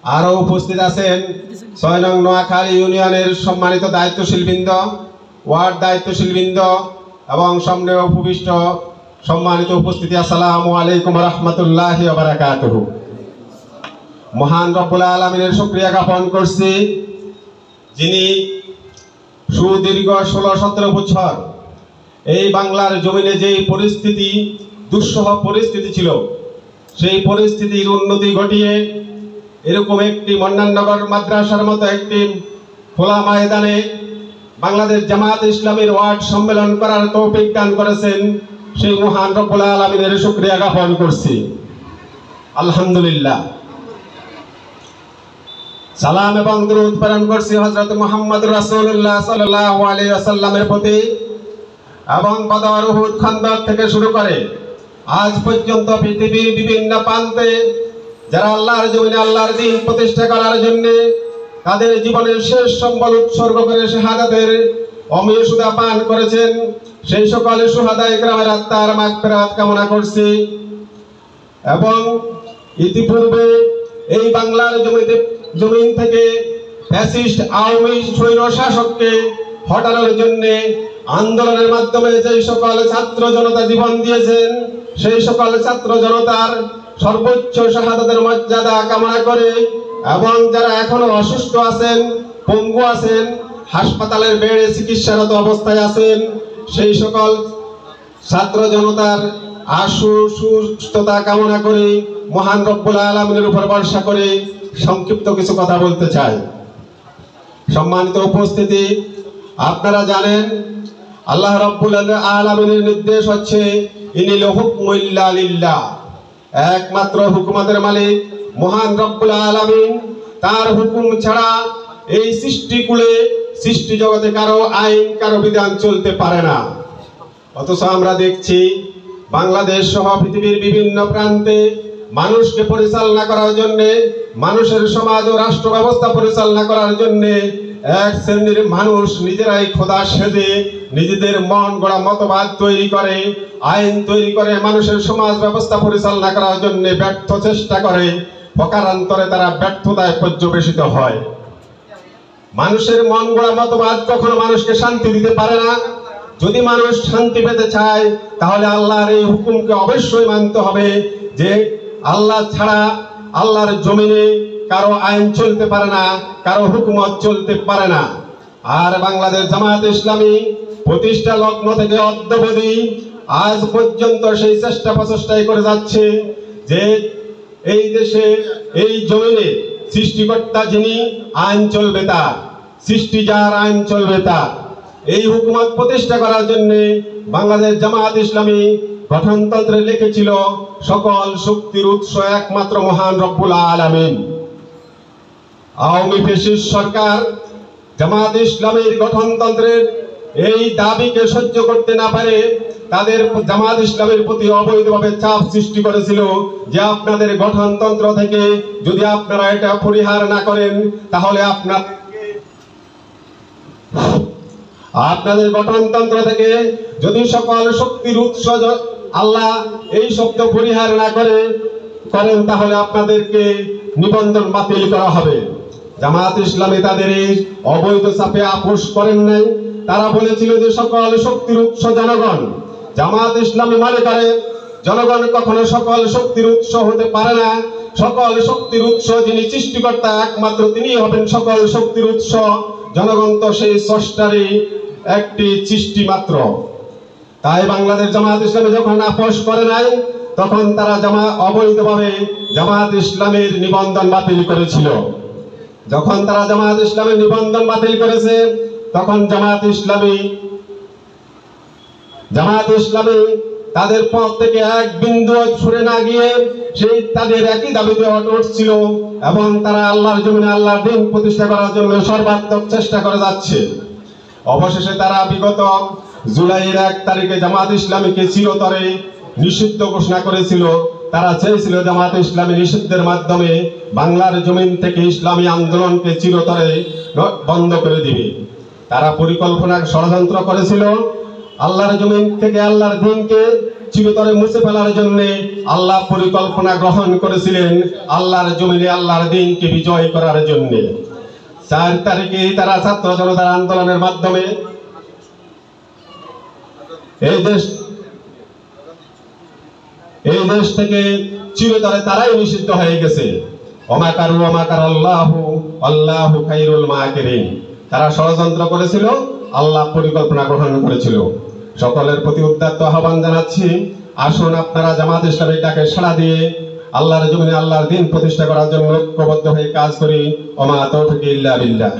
আরও উপস্থিত আছেন ৬ নং নোয়াখালী ইউনিয়নের সম্মানিত দায়িত্বশীল বৃন্দ, ওয়ার্ড দায়িত্বশীল বৃন্দ এবং সামনে উপবিষ্ট সম্মানিত উপস্থিতি, আসসালামু আলাইকুম রহমতুল্লাহি ওয়া বারাকাতুহু। মহান রব্বুল আলামিনের শুকরিয়া জ্ঞাপন করছি, যিনি সুদীর্ঘ ১৬-১৭ বছর এই বাংলার জমিনে যেই পরিস্থিতি, দুঃসহ পরিস্থিতি ছিল, সেই পরিস্থিতির উন্নতি ঘটিয়ে এরকম একটি মন্নাননগর মাদ্রাসার মতো একটি খোলা ময়দানে বাংলাদেশ জামাত ইসলামীর ওয়ার্ড সম্মেলন করার তৌফিক দান করেছেন, সেই মহান রব্বুল আলামিনের শুকরিয়া জ্ঞাপন করছি, আলহামদুলিল্লাহ। সালাম এবং দরুদ প্রেরণ করছি হযরত মুহাম্মদ রাসূলুল্লাহ সাল্লাল্লাহু আলাইহি ওয়াসাল্লামের প্রতি এবং বদর, উহুদ, খন্দক থেকে শুরু করে আজ পর্যন্ত পৃথিবীর বিভিন্ন প্রান্তে যারা আল্লাহর জমিনে আল্লাহর দ্বীন প্রতিষ্ঠা করার জন্য তাদের জীবনের শেষ সম্বল উৎসর্গ করে শাহাদাতের অমীয় সুধা পান করেছেন, সেই সকল শুহাদায়ে কেরামের আত্মার মাগফিরাত কামনা করছি। এবং ইতিপূর্বে এই বাংলার জমিন থেকে ফ্যাসিস্ট আওয়ামী স্বৈর শাসককে হটানোর জন্য আন্দোলনের মাধ্যমে যে সকল ছাত্র জনতা জীবন দিয়েছেন, সেই সকল ছাত্র জনতার সর্বোচ্চ শাহাদাতের মর্যাদা কামনা করে এবং যারা এখনো অসুস্থ আছেন, পঙ্গু আছেন, হাসপাতালের বেডে চিকিৎসারত অবস্থায় আছেন, সেই সকল ছাত্র জনতার আশু সুস্থতা কামনা করে মহান রব্বুল আলামিনের উপর ভরসা করে সংক্ষিপ্ত কিছু কথা বলতে চাই। সম্মানিত উপস্থিতি, আপনারা জানেন আল্লাহ রব্বুল আলামিনের নির্দেশ হচ্ছে ইনিল হুকমু ইল্লা লিল্লাহ, একমাত্র হুকুমতের মালিক মহান রব্বুল আলামিন। তার হুকুম ছাড়া এই সৃষ্টিকুলে, সৃষ্টি জগতে কারো আইন, কারো বিধান চলতে পারে না। অথচ আমরা দেখছি বাংলাদেশ সহ পৃথিবীর বিভিন্ন প্রান্তে মানুষকে পরিচালনা করার জন্য, মানুষের সমাজ ও রাষ্ট্র ব্যবস্থা পরিচালনা করার জন্য এক শ্রেণীর মানুষ নিজেরাই খোদা সেজে নিজেদের মন গড়া মতবাদ তৈরি করে, আইন তৈরি করে মানুষের সমাজ ব্যবস্থা পরিচালনা করার জন্য ব্যর্থ চেষ্টা করে, প্রকারান্তরে তারা ব্যর্থতায় পর্যবেসিত হয়। মানুষের মন গড়া মতবাদ কখনো মানুষকে শান্তি দিতে পারে না। যদি মানুষ শান্তি পেতে চায় তাহলে আল্লাহর এই হুকুমকে অবশ্যই মানতে হবে যে আল্লাহ ছাড়া আল্লাহর জমিনে কারো আইন চলতে পারে না, কারো হুকুমত চলতে পারে না। আর বাংলাদেশ জামাত ইসলামী প্রতিষ্ঠা লগ্ন থেকে অদ্যাবধি আজ পর্যন্ত সেই চেষ্টা প্রচেষ্টাই করে যাচ্ছে যে এই দেশে, এই জমিনে সৃষ্টিকর্তা যিনি, আইন চলবে তার, সৃষ্টি যার, আইন চলবে তার। এই হুকুমত প্রতিষ্ঠা করার জন্য বাংলাদেশ জামাত ইসলামী গঠনতন্ত্রে লিখেছিল সকল শক্তির উৎস একমাত্র মহান রব্বুল আলামিন। আওয়ামী ফ্যাসিস্ট সরকার জামাত ইসলামীর গঠনতন্ত্রের এই দাবিকে সহ্য করতে না পারে তাদের জামাত ইসলামের প্রতি অবৈধভাবে চাপ সৃষ্টি করেছিল যে আপনাদের গঠনতন্ত্র থেকে যদি আপনারা এটা পরিহার না করেন তাহলে আপনাদের গঠনতন্ত্র থেকে যদি সকল শক্তির উৎস আল্লাহ এই শব্দ পরিহার না করেন তাহলে আপনাদেরকে নিবন্ধন বাতিল করা হবে। জামাত ইসলামী তাদের এই অবৈধ চাপে আপোষ করেন নাই। তারা বলেছিল যে সকল শক্তির উৎস জনগণ। জামাত ইসলামী মনে করে জনগণ কখনো সকল শক্তির উৎস হতে পারে না। সকল শক্তির উৎস যিনি সৃষ্টিকর্তা একমাত্র তিনি হবেন সকল শক্তির উৎস। জনগণ তো সেই স্রষ্টারই একটি সৃষ্টি মাত্র। তাই বাংলাদেশ জামাত ইসলামী যখন আপোষ করে নাই তখন তারা অবৈধভাবে জামাত ইসলামের নিবন্ধন বাতিল করেছিল। যখন তারা জামাত ইসলামের নিবন্ধন বাতিল করেছে তখন জামাত ইসলামী তাদের পথ থেকে এক বিন্দু সরে না গিয়ে সেই তাদের একই দাবিতে অটল ছিল এবং তারা আল্লাহর জমিনে আল্লাহর দ্বীন প্রতিষ্ঠা করার জন্য সর্বাত্মক চেষ্টা করে যাচ্ছে। অবশেষে তারা বিগত জুলাইয়ের 1 তারিখে জামাত ইসলামীকে চিরতরে নিষিদ্ধ ঘোষণা করেছিল। তারা চেয়েছিল জামাত ইসলামী নিষিদ্ধের মাধ্যমে বাংলার জমিন থেকে ইসলামী আন্দোলনকে চিরতরে বন্ধ করে দিবে। তারা পরিকল্পনা ষড়যন্ত্র করেছিল আল্লাহর জমিন থেকে আল্লাহর দ্বীনকে চিরতরে মুছে ফেলার জন্য আল্লাহ পরিকল্পনা গ্রহণ করেছিলেন আল্লাহর জমিনে আল্লাহর দিনকে বিজয় করার জন্য। 4 তারিখে তারা ছাত্র জনতার আন্দোলনের মাধ্যমে এই দেশ থেকে চিরতরে তারাই নিষিদ্ধ হয়ে গেছে। ওমাকারু ওমাকার আল্লাহু আল্লাহু খায়রুল মাকিরিন। তারা ষড়যন্ত্র করেছিল, আল্লাহ পরিকল্পনা গ্রহণ করেছিল। সকলের প্রতি উদাত্ত আহ্বান জানাচ্ছি, আসুন আপনারা জামাত ইসলামের ডাকে সাড়া দিয়ে আল্লাহর জমিনে আল্লাহর দিন প্রতিষ্ঠা করার জন্য ঐক্যবদ্ধ হয়ে কাজ করি। ওমা তাওফীকি ইল্লা বিল্লাহ।